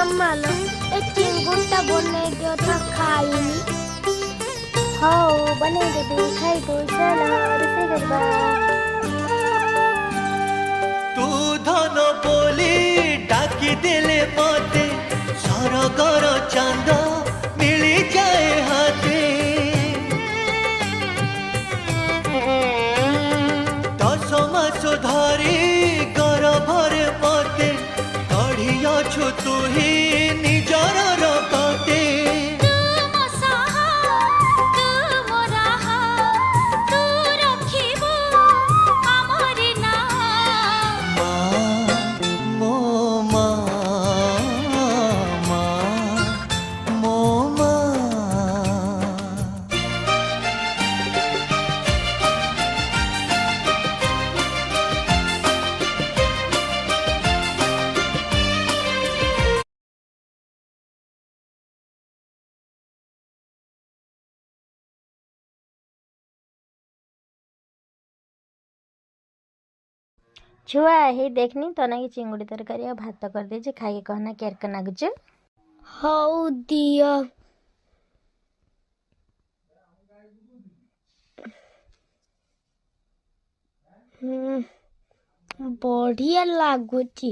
ମାମାଲୋ ଏ ଚିଙ୍ଗୁଡିଟା ବନେଇ ଦିଅ ତ ଖାଇନି। ହଉ ବନେଇଦେବି ଖାଇବୁ ଚାଲ ରୋଷେଇ କରିବା। तू धन बोली डाकी देले मते सरगर चांद मिली जाए हाथे 10 मास धरी गर्भरे मते गढ़ियाछु तू ही निजर रगते छुआ हे देखनी तो ना कि चिंगुड़ी तरकारी और भात कर दे खाई कहना केरक नागुच। हौ दिया बढ़िया लागुची